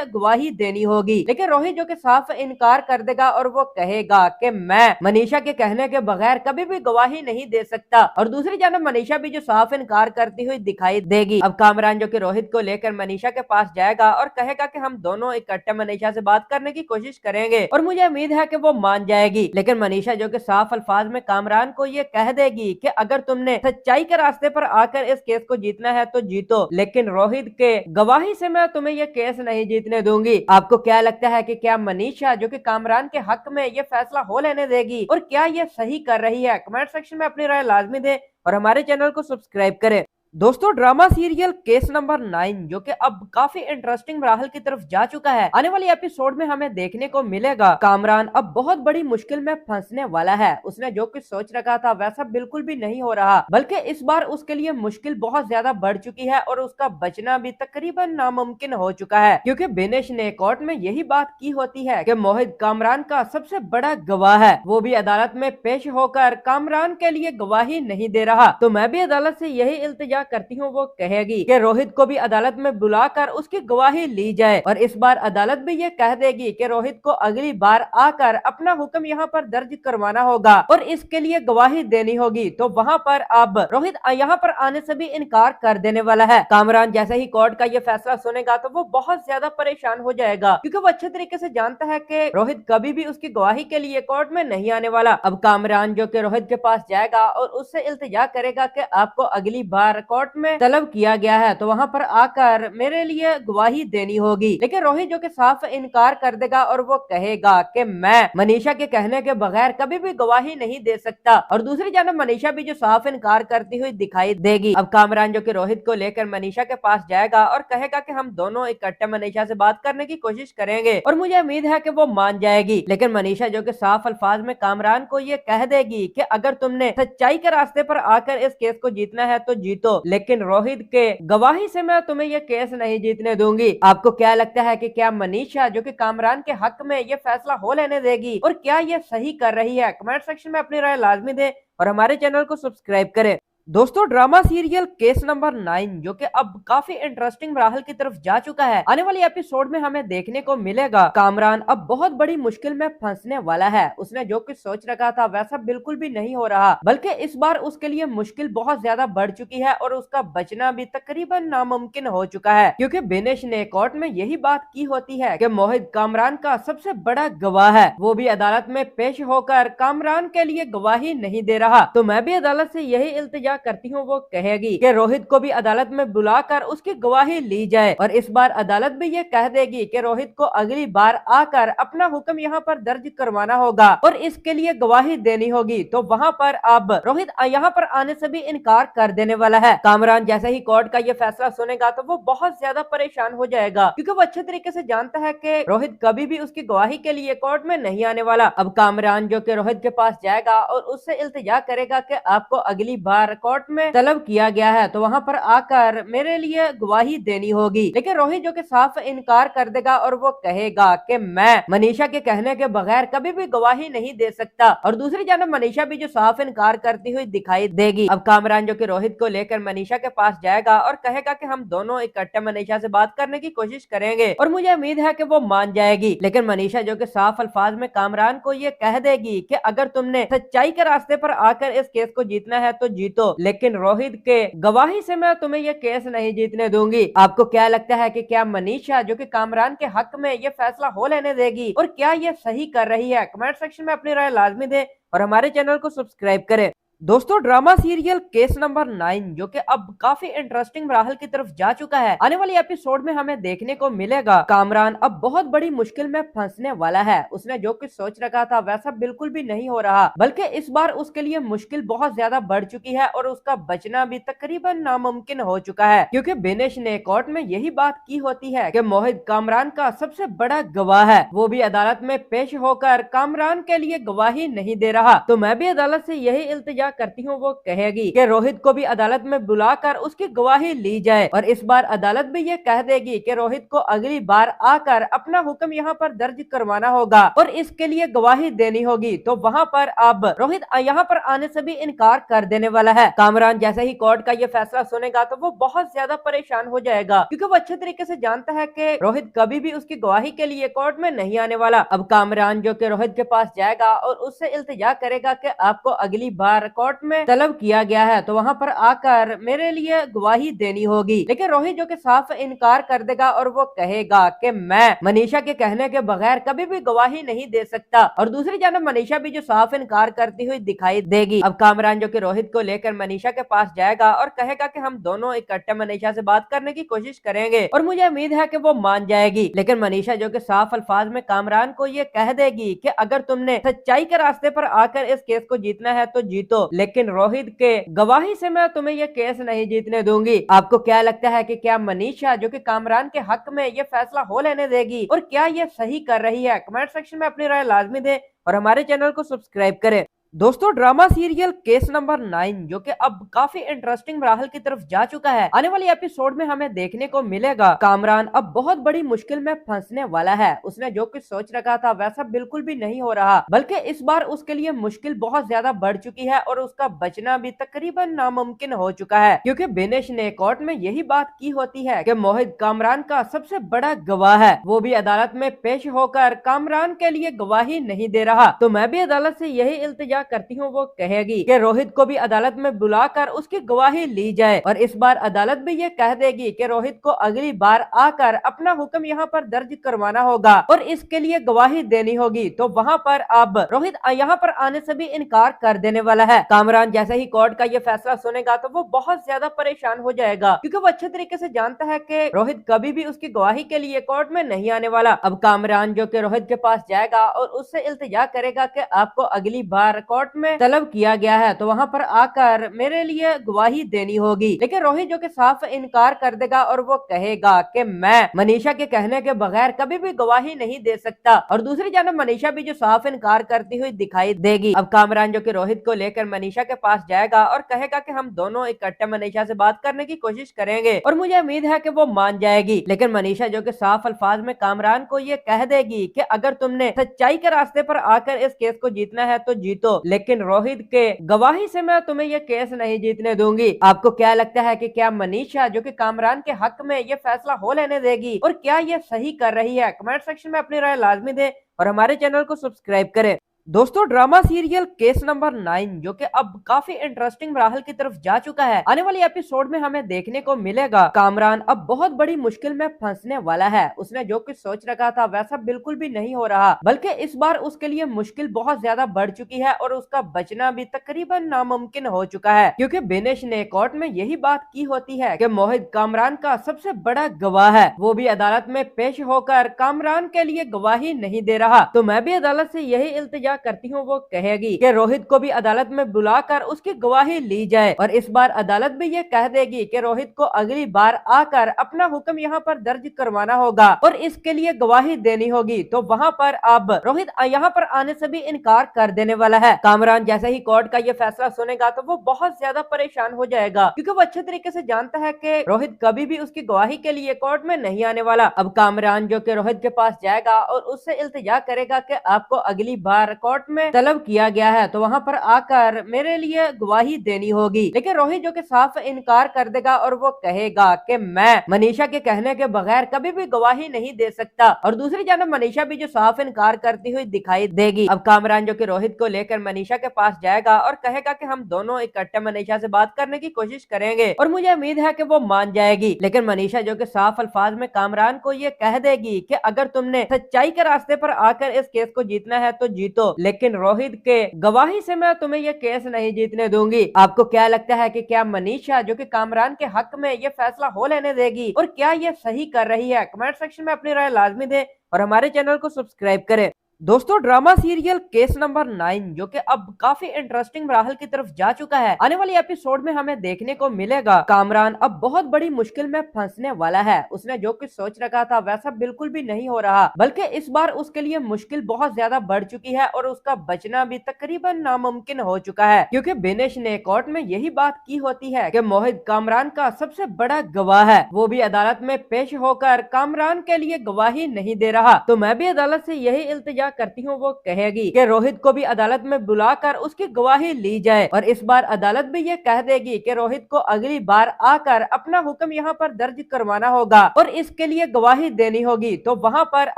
गवाही देनी होगी। लेकिन रोहित जो कि साफ इनकार कर देगा और वो कहेगा कि मैं मनीषा के कहने के बगैर कभी भी गवाही नहीं दे सकता। और दूसरी जानब मनीषा भी जो साफ इनकार करती हुई दिखाई देगी। अब कामरान जो कि रोहित को लेकर मनीषा के पास जाएगा और कहेगा कि हम दोनों इकट्ठे मनीषा से बात करने की कोशिश करेंगे और मुझे उम्मीद है कि वो मान जाएगी। लेकिन मनीषा जो कि साफ अल्फाज में कामरान को ये कह देगी कि अगर तुमने सच्चाई के रास्ते पर आकर इस केस को जीतना है तो जीतो, लेकिन रोहित के गवाही से मैं तुम्हें यह केस नहीं जीतने दूंगी। आपको क्या लगता है कि क्या मनीषा जो कि कामरान के हक में यह फैसला हो लेने देगी और क्या यह सही कर रही है? कमेंट सेक्शन में अपनी राय लाजमी दें और हमारे चैनल को सब्सक्राइब करें। दोस्तों, ड्रामा सीरियल केस नंबर 9 जो कि अब काफी इंटरेस्टिंग मराहल की तरफ जा चुका है, आने वाली एपिसोड में हमें देखने को मिलेगा कामरान अब बहुत बड़ी मुश्किल में फंसने वाला है। उसने जो कुछ सोच रखा था वैसा बिल्कुल भी नहीं हो रहा, बल्कि इस बार उसके लिए मुश्किल बहुत ज्यादा बढ़ चुकी है और उसका बचना भी तकरीबन नामुमकिन हो चुका है। क्योंकि बिनेश ने कोर्ट में यही बात की होती है कि मोहित कामरान का सबसे बड़ा गवाह है, वो भी अदालत में पेश होकर कामरान के लिए गवाही नहीं दे रहा। तो मैं भी अदालत से यही इल्तिजा करती हूँ वो कहेगी कि रोहित को भी अदालत में बुलाकर उसकी गवाही ली जाए और इस बार अदालत भी ये कह देगी कि रोहित को अगली बार आकर अपना हुक्म यहाँ पर दर्ज करवाना होगा और इसके लिए गवाही देनी होगी। तो वहाँ पर अब रोहित यहाँ पर आने से भी इनकार कर देने वाला है। कामरान जैसे ही कोर्ट का ये फैसला सुनेगा तो वो बहुत ज्यादा परेशान हो जाएगा, क्योंकि वो अच्छे तरीके से जानता है कि रोहित कभी भी उसकी गवाही के लिए कोर्ट में नहीं आने वाला। अब कामरान जो कि रोहित के पास जाएगा और उससे इल्तिजा करेगा कि आपको अगली बार कोर्ट में तलब किया गया है तो वहाँ पर आकर मेरे लिए गवाही देनी होगी। लेकिन रोहित जो कि साफ इनकार कर देगा और वो कहेगा कि मैं मनीषा के कहने के बगैर कभी भी गवाही नहीं दे सकता। और दूसरी जानब मनीषा भी जो साफ इनकार करती हुई दिखाई देगी। अब कामरान जो कि रोहित को लेकर मनीषा के पास जाएगा और कहेगा कि हम दोनों इकट्ठे मनीषा से बात करने की कोशिश करेंगे और मुझे उम्मीद है कि वो मान जाएगी। लेकिन मनीषा जो कि साफ अल्फाज में कामरान को ये कह देगी कि अगर तुमने सच्चाई के रास्ते पर आकर इस केस को जीतना है तो जीतो, लेकिन रोहित के गवाही से मैं तुम्हें ये केस नहीं जीतने दूंगी। आपको क्या लगता है कि क्या मनीषा जो कि कामरान के हक में ये फैसला हो लेने देगी और क्या ये सही कर रही है? कमेंट सेक्शन में अपनी राय लाजमी दें और हमारे चैनल को सब्सक्राइब करें। दोस्तों, ड्रामा सीरियल केस नंबर 9 जो कि अब काफी इंटरेस्टिंग मराहल की तरफ जा चुका है, आने वाली एपिसोड में हमें देखने को मिलेगा कामरान अब बहुत बड़ी मुश्किल में फंसने वाला है। उसने जो कुछ सोच रखा था वैसा बिल्कुल भी नहीं हो रहा, बल्कि इस बार उसके लिए मुश्किल बहुत ज्यादा बढ़ चुकी है और उसका बचना भी तकरीबन नामुमकिन हो चुका है, क्योंकि बिनेश ने कोर्ट में यही बात की होती है कि मोहित कामरान का सबसे बड़ा गवाह है, वो भी अदालत में पेश होकर कामरान के लिए गवाही नहीं दे रहा। तो मैं भी अदालत से यही इल्तिजा करती हूँ वो कहेगी कि रोहित को भी अदालत में बुलाकर उसकी गवाही ली जाए और इस बार अदालत भी ये कह देगी कि रोहित को अगली बार आकर अपना हुक्म यहाँ पर दर्ज करवाना होगा और इसके लिए गवाही देनी होगी। तो वहाँ पर अब रोहित यहाँ पर आने से भी इनकार कर देने वाला है। कामरान जैसे ही कोर्ट का ये फैसला सुनेगा तो वो बहुत ज्यादा परेशान हो जाएगा, क्योंकि वो अच्छे तरीके से जानता है कि रोहित कभी भी उसकी गवाही के लिए कोर्ट में नहीं आने वाला। अब कामरान जो कि रोहित के पास जाएगा और उससे इल्तिजा करेगा कि आपको अगली बार कोर्ट में तलब किया गया है तो वहाँ पर आकर मेरे लिए गवाही देनी होगी। लेकिन रोहित जो कि साफ इनकार कर देगा और वो कहेगा कि मैं मनीषा के कहने के बगैर कभी भी गवाही नहीं दे सकता। और दूसरी जानब मनीषा भी जो साफ इनकार करती हुई दिखाई देगी। अब कामरान जो कि रोहित को लेकर मनीषा के पास जाएगा और कहेगा कि हम दोनों इकट्ठे मनीषा से बात करने की कोशिश करेंगे और मुझे उम्मीद है कि वो मान जाएगी। लेकिन मनीषा जो कि साफ अल्फाज में कामरान को ये कह देगी कि अगर तुमने सच्चाई के रास्ते पर आकर इस केस को जीतना है तो जीतो, लेकिन रोहित के गवाही से मैं तुम्हें यह केस नहीं जीतने दूंगी। आपको क्या लगता है कि क्या मनीषा जो कि कामरान के हक में यह फैसला हो लेने देगी और क्या यह सही कर रही है? कमेंट सेक्शन में अपनी राय लाजमी दें और हमारे चैनल को सब्सक्राइब करें। दोस्तों, ड्रामा सीरियल केस नंबर 9 जो कि अब काफी इंटरेस्टिंग मराहल की तरफ जा चुका है, आने वाली एपिसोड में हमें देखने को मिलेगा कामरान अब बहुत बड़ी मुश्किल में फंसने वाला है। उसने जो कुछ सोच रखा था वैसा बिल्कुल भी नहीं हो रहा, बल्कि इस बार उसके लिए मुश्किल बहुत ज्यादा बढ़ चुकी है और उसका बचना भी तकरीबन नामुमकिन हो चुका है, क्योंकि बिनेश ने कोर्ट में यही बात की होती है कि मोहित कामरान का सबसे बड़ा गवाह है, वो भी अदालत में पेश होकर कामरान के लिए गवाही नहीं दे रहा। तो मैं भी अदालत से यही इल्तिजा करती हूँ वो कहेगी कि रोहित को भी अदालत में बुलाकर उसकी गवाही ली जाए और इस बार अदालत भी ये कह देगी कि रोहित को अगली बार आकर अपना हुक्म यहाँ पर दर्ज करवाना होगा और इसके लिए गवाही देनी होगी। तो वहाँ पर अब रोहित यहाँ पर आने से भी इनकार कर देने वाला है। कामरान जैसे ही कोर्ट का ये फैसला सुनेगा तो वो बहुत ज्यादा परेशान हो जाएगा, क्योंकि वो अच्छे तरीके से जानता है कि रोहित कभी भी उसकी गवाही के लिए कोर्ट में नहीं आने वाला। अब कामरान जो कि रोहित के पास जाएगा और उससे इल्तिजा करेगा कि आपको अगली बार कोर्ट में तलब किया गया है तो वहाँ पर आकर मेरे लिए गवाही देनी होगी। लेकिन रोहित जो कि साफ इनकार कर देगा और वो कहेगा कि मैं मनीषा के कहने के बगैर कभी भी गवाही नहीं दे सकता। और दूसरी जानब मनीषा भी जो साफ इनकार करती हुई दिखाई देगी। अब कामरान जो कि रोहित को लेकर मनीषा के पास जाएगा और कहेगा कि हम दोनों इकट्ठे मनीषा से बात करने की कोशिश करेंगे और मुझे उम्मीद है कि वो मान जाएगी। लेकिन मनीषा जो कि साफ अल्फाज में कामरान को ये कह देगी कि अगर तुमने सच्चाई के रास्ते पर आकर इस केस को जीतना है तो जीतो, लेकिन रोहित के गवाही से मैं तुम्हें यह केस नहीं जीतने दूंगी। आपको क्या लगता है कि क्या मनीषा जो कि कामरान के हक में यह फैसला हो लेने देगी और क्या यह सही कर रही है? कमेंट सेक्शन में अपनी राय लाजमी दें और हमारे चैनल को सब्सक्राइब करें। दोस्तों ड्रामा सीरियल केस नंबर 9 जो कि अब काफी इंटरेस्टिंग राहल की तरफ जा चुका है, आने वाली एपिसोड में हमें देखने को मिलेगा कामरान अब बहुत बड़ी मुश्किल में फंसने वाला है। उसने जो कुछ सोच रखा था वैसा बिल्कुल भी नहीं हो रहा, बल्कि इस बार उसके लिए मुश्किल बहुत ज्यादा बढ़ चुकी है और उसका बचना भी तकरीबन नामुमकिन हो चुका है, क्योंकि बिनेश ने कोर्ट में यही बात की होती है कि मोहित कामरान का सबसे बड़ा गवाह है, वो भी अदालत में पेश होकर कामरान के लिए गवाही नहीं दे रहा। तो मैं भी अदालत से यही इल्तिजा करती हूँ, वो कहेगी कि रोहित को भी अदालत में बुलाकर उसकी गवाही ली जाए, और इस बार अदालत भी ये कह देगी कि रोहित को अगली बार आकर अपना हुक्म यहाँ पर दर्ज करवाना होगा और इसके लिए गवाही देनी होगी। तो वहाँ पर अब रोहित यहाँ पर आने से भी इनकार कर देने वाला है। कामरान जैसे ही कोर्ट का ये फैसला सुनेगा तो वो बहुत ज्यादा परेशान हो जाएगा, क्योंकि वो अच्छे तरीके से जानता है कि रोहित कभी भी उसकी गवाही के लिए कोर्ट में नहीं आने वाला। अब कामरान जो कि रोहित के पास जाएगा और उससे इल्तिजा करेगा कि आपको अगली बार कोर्ट में तलब किया गया है तो वहाँ पर आकर मेरे लिए गवाही देनी होगी, लेकिन रोहित जो कि साफ इनकार कर देगा और वो कहेगा कि मैं मनीषा के कहने के बगैर कभी भी गवाही नहीं दे सकता। और दूसरी जानब मनीषा भी जो साफ इनकार करती हुई दिखाई देगी। अब कामरान जो कि रोहित को लेकर मनीषा के पास जाएगा और कहेगा कि हम दोनों इकट्ठे मनीषा से बात करने की कोशिश करेंगे और मुझे उम्मीद है कि वो मान जाएगी। लेकिन मनीषा जो कि साफ अल्फाज में कामरान को ये कह देगी कि अगर तुमने सच्चाई के रास्ते पर आकर इस केस को जीतना है तो जीतो, लेकिन रोहित के गवाही से मैं तुम्हें ये केस नहीं जीतने दूंगी। आपको क्या लगता है कि क्या मनीषा जो कि कामरान के हक में ये फैसला हो लेने देगी और क्या ये सही कर रही है? कमेंट सेक्शन में अपनी राय लाजमी दें और हमारे चैनल को सब्सक्राइब करें। दोस्तों ड्रामा सीरियल केस नंबर 9 जो कि अब काफी इंटरेस्टिंग राहल की तरफ जा चुका है, आने वाली एपिसोड में हमें देखने को मिलेगा कामरान अब बहुत बड़ी मुश्किल में फंसने वाला है। उसने जो कुछ सोच रखा था वैसा बिल्कुल भी नहीं हो रहा, बल्कि इस बार उसके लिए मुश्किल बहुत ज्यादा बढ़ चुकी है और उसका बचना भी तकरीबन नामुमकिन हो चुका है, क्योंकि बिनेश ने कोर्ट में यही बात की होती है कि मोहित कामरान का सबसे बड़ा गवाह है, वो भी अदालत में पेश होकर कामरान के लिए गवाही नहीं दे रहा। तो मैं भी अदालत से यही इल्तिजा करती हूँ, वो कहेगी कि रोहित को भी अदालत में बुलाकर उसकी गवाही ली जाए, और इस बार अदालत भी ये कह देगी कि रोहित को अगली बार आकर अपना हुक्म यहाँ पर दर्ज करवाना होगा और इसके लिए गवाही देनी होगी। तो वहाँ पर अब रोहित यहाँ पर आने से भी इनकार कर देने वाला है। कामरान जैसे ही कोर्ट का ये फैसला सुनेगा तो वो बहुत ज्यादा परेशान हो जाएगा, क्योंकि वो अच्छे तरीके से जानता है कि रोहित कभी भी उसकी गवाही के लिए कोर्ट में नहीं आने वाला। अब कामरान जो कि रोहित के पास जाएगा और उससे इल्तिजा करेगा कि आपको अगली बार कोर्ट में तलब किया गया है तो वहाँ पर आकर मेरे लिए गवाही देनी होगी, लेकिन रोहित जो कि साफ इनकार कर देगा और वो कहेगा कि मैं मनीषा के कहने के बगैर कभी भी गवाही नहीं दे सकता। और दूसरी जानब मनीषा भी जो साफ इनकार करती हुई दिखाई देगी। अब कामरान जो कि रोहित को लेकर मनीषा के पास जाएगा और कहेगा कि हम दोनों इकट्ठे मनीषा से बात करने की कोशिश करेंगे और मुझे उम्मीद है कि वो मान जाएगी। लेकिन मनीषा जो कि साफ अल्फाज में कामरान को ये कह देगी कि अगर तुमने सच्चाई के रास्ते पर आकर इस केस को जीतना है तो जीतो, लेकिन रोहित के गवाही से मैं तुम्हें ये केस नहीं जीतने दूंगी। आपको क्या लगता है कि क्या मनीषा जो कि कामरान के हक में ये फैसला हो लेने देगी और क्या ये सही कर रही है? कमेंट सेक्शन में अपनी राय लाजमी दें और हमारे चैनल को सब्सक्राइब करें। दोस्तों ड्रामा सीरियल केस नंबर 9 जो कि अब काफी इंटरेस्टिंग राहल की तरफ जा चुका है, आने वाली एपिसोड में हमें देखने को मिलेगा कामरान अब बहुत बड़ी मुश्किल में फंसने वाला है। उसने जो कुछ सोच रखा था वैसा बिल्कुल भी नहीं हो रहा, बल्कि इस बार उसके लिए मुश्किल बहुत ज्यादा बढ़ चुकी है और उसका बचना भी तकरीबन नामुमकिन हो चुका है, क्योंकि बिनेश ने कोर्ट में यही बात की होती है कि मोहित कामरान का सबसे बड़ा गवाह है, वो भी अदालत में पेश होकर कामरान के लिए गवाही नहीं दे रहा। तो मैं भी अदालत से यही इल्तिजा करती हूँ, वो कहेगी कि रोहित को भी अदालत में बुलाकर उसकी गवाही ली जाए, और इस बार अदालत भी ये कह देगी कि रोहित को अगली बार आकर अपना हुक्म यहाँ पर दर्ज करवाना होगा और इसके लिए गवाही देनी होगी। तो वहाँ पर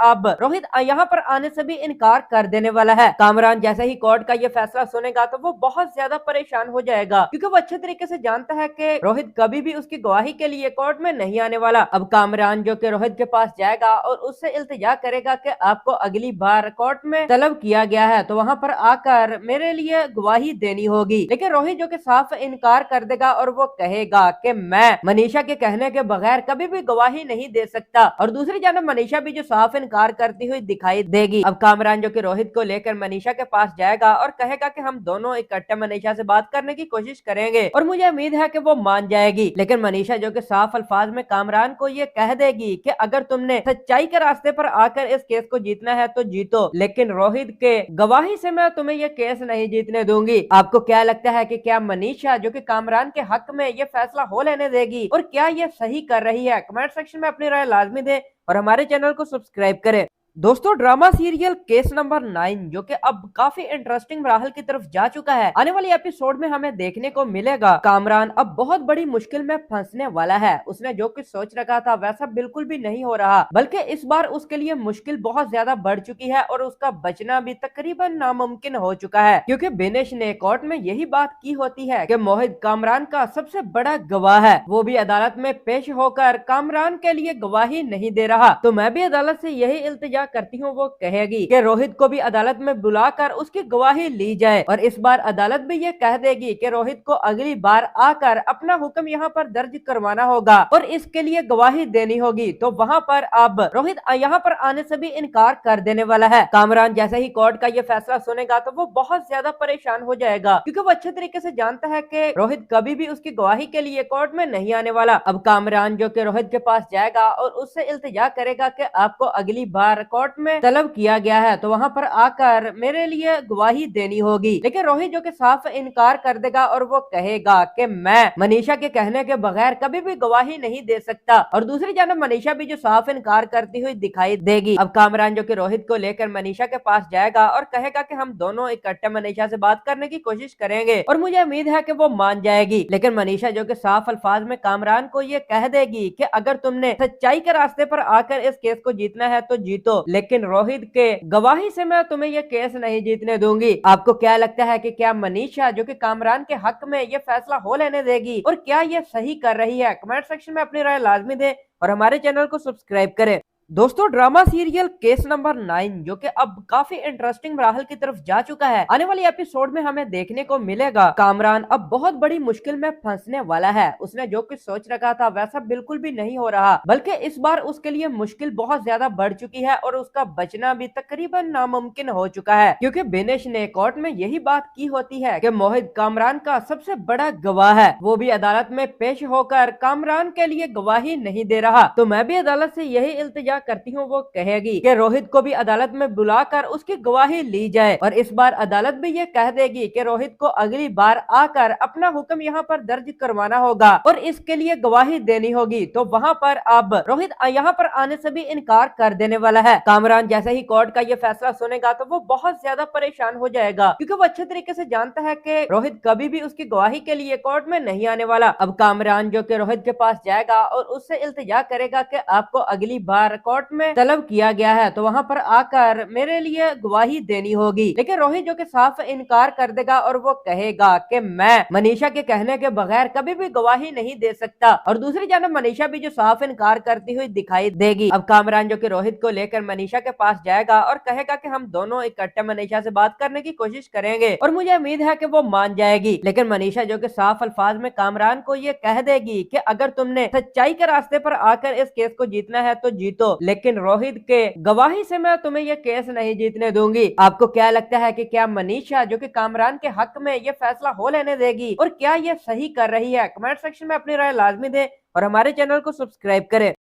अब रोहित यहाँ पर आने से भी इनकार कर देने वाला है। कामरान जैसे ही कोर्ट का ये फैसला सुनेगा तो वो बहुत ज्यादा परेशान हो जाएगा, क्योंकि वो अच्छे तरीके से जानता है कि रोहित कभी भी उसकी गवाही के लिए कोर्ट में नहीं आने वाला। अब कामरान जो कि रोहित के पास जाएगा और उससे इल्तिजा करेगा कि आपको अगली बार कोर्ट में तलब किया गया है तो वहाँ पर आकर मेरे लिए गवाही देनी होगी, लेकिन रोहित जो कि साफ इनकार कर देगा और वो कहेगा कि मैं मनीषा के कहने के बगैर कभी भी गवाही नहीं दे सकता। और दूसरी जानब मनीषा भी जो साफ इनकार करती हुई दिखाई देगी। अब कामरान जो कि रोहित को लेकर मनीषा के पास जाएगा और कहेगा कि हम दोनों इकट्ठे मनीषा से बात करने की कोशिश करेंगे और मुझे उम्मीद है कि वो मान जाएगी। लेकिन मनीषा जो कि साफ अल्फाज में कामरान को ये कह देगी कि अगर तुमने सच्चाई के रास्ते पर आकर इस केस को जीतना है तो जीतो, जीतो, लेकिन रोहित के गवाही से मैं तुम्हें ये केस नहीं जीतने दूंगी। आपको क्या लगता है कि क्या मनीषा जो कि कामरान के हक में ये फैसला हो लेने देगी और क्या ये सही कर रही है? कमेंट सेक्शन में अपनी राय लाजमी दें और हमारे चैनल को सब्सक्राइब करें। दोस्तों, ड्रामा सीरियल केस नंबर 9 जो कि अब काफी इंटरेस्टिंग राहल की तरफ जा चुका है, आने वाली एपिसोड में हमें देखने को मिलेगा कामरान अब बहुत बड़ी मुश्किल में फंसने वाला है। उसने जो कुछ सोच रखा था वैसा बिल्कुल भी नहीं हो रहा, बल्कि इस बार उसके लिए मुश्किल बहुत ज्यादा बढ़ चुकी है और उसका बचना भी तकरीबन नामुमकिन हो चुका है, क्योंकि बिनेश ने कोर्ट में यही बात की होती है कि मोहित कामरान का सबसे बड़ा गवाह है, वो भी अदालत में पेश होकर कामरान के लिए गवाही नहीं दे रहा। तो मैं भी अदालत से यही इल्तिजा करती हूँ, वो कहेगी कि रोहित को भी अदालत में बुलाकर उसकी गवाही ली जाए और इस बार अदालत भी ये कह देगी कि रोहित को अगली बार आकर अपना हुक्म यहाँ पर दर्ज करवाना होगा और इसके लिए गवाही देनी होगी। तो वहाँ पर अब रोहित यहाँ पर आने से भी इनकार कर देने वाला है। कामरान जैसे ही कोर्ट का ये फैसला सुनेगा तो वो बहुत ज्यादा परेशान हो जाएगा, क्योंकि वो अच्छे तरीके से जानता है कि रोहित कभी भी उसकी गवाही के लिए कोर्ट में नहीं आने वाला। अब कामरान जो कि रोहित के पास जाएगा और उससे इल्तिजा करेगा कि आपको अगली बार कोर्ट में तलब किया गया है तो वहां पर आकर मेरे लिए गवाही देनी होगी, लेकिन रोहित जो कि साफ इनकार कर देगा और वो कहेगा कि मैं मनीषा के कहने के बगैर कभी भी गवाही नहीं दे सकता। और दूसरी जानब मनीषा भी जो साफ इनकार करती हुई दिखाई देगी। अब कामरान जो कि रोहित को लेकर मनीषा के पास जाएगा और कहेगा कि हम दोनों इकट्ठे मनीषा से बात करने की कोशिश करेंगे और मुझे उम्मीद है कि वो मान जाएगी। लेकिन मनीषा जो कि साफ अल्फाज में कामरान को ये कह देगी कि अगर तुमने सच्चाई के रास्ते पर आकर इस केस को जीतना है तो जीतो, लेकिन रोहित के गवाही से मैं तुम्हें यह केस नहीं जीतने दूंगी। आपको क्या लगता है कि क्या मनीषा जो कि कामरान के हक में यह फैसला हो लेने देगी और क्या यह सही कर रही है? कमेंट सेक्शन में अपनी राय लाजमी दें और हमारे चैनल को सब्सक्राइब करें। दोस्तों, ड्रामा सीरियल केस नंबर 9 जो कि अब काफी इंटरेस्टिंग राहल की तरफ जा चुका है, आने वाली एपिसोड में हमें देखने को मिलेगा कामरान अब बहुत बड़ी मुश्किल में फंसने वाला है। उसने जो कुछ सोच रखा था वैसा बिल्कुल भी नहीं हो रहा, बल्कि इस बार उसके लिए मुश्किल बहुत ज्यादा बढ़ चुकी है और उसका बचना भी तकरीबन नामुमकिन हो चुका है, क्योंकि बिनेश ने कोर्ट में यही बात की होती है कि मोहित कामरान का सबसे बड़ा गवाह है, वो भी अदालत में पेश होकर कामरान के लिए गवाही नहीं दे रहा। तो मैं भी अदालत से यही इल्तिजा करती हूँ, वो कहेगी कि रोहित को भी अदालत में बुलाकर उसकी गवाही ली जाए और इस बार अदालत भी ये कह देगी कि रोहित को अगली बार आकर अपना हुक्म यहाँ पर दर्ज करवाना होगा और इसके लिए गवाही देनी होगी। तो वहाँ पर अब रोहित यहाँ पर आने से भी इनकार कर देने वाला है। कामरान जैसे ही कोर्ट का ये फैसला सुनेगा तो वो बहुत ज्यादा परेशान हो जाएगा, क्योंकि वो अच्छे तरीके से जानता है कि रोहित कभी भी उसकी गवाही के लिए कोर्ट में नहीं आने वाला। अब कामरान जो कि रोहित के पास जाएगा और उससे इल्तिजा करेगा कि आपको अगली बार कोर्ट में तलब किया गया है तो वहां पर आकर मेरे लिए गवाही देनी होगी, लेकिन रोहित जो कि साफ इनकार कर देगा और वो कहेगा कि मैं मनीषा के कहने के बगैर कभी भी गवाही नहीं दे सकता। और दूसरी जानब मनीषा भी जो साफ इनकार करती हुई दिखाई देगी। अब कामरान जो कि रोहित को लेकर मनीषा के पास जाएगा और कहेगा कि हम दोनों इकट्ठे मनीषा से बात करने की कोशिश करेंगे और मुझे उम्मीद है कि वो मान जाएगी। लेकिन मनीषा जो कि साफ अल्फाज में कामरान को ये कह देगी कि अगर तुमने सच्चाई के रास्ते पर आकर इस केस को जीतना है तो जीतो, लेकिन रोहित के गवाही से मैं तुम्हें यह केस नहीं जीतने दूंगी। आपको क्या लगता है कि क्या मनीषा जो कि कामरान के हक में यह फैसला हो लेने देगी और क्या यह सही कर रही है? कमेंट सेक्शन में अपनी राय लाजमी दें और हमारे चैनल को सब्सक्राइब करें।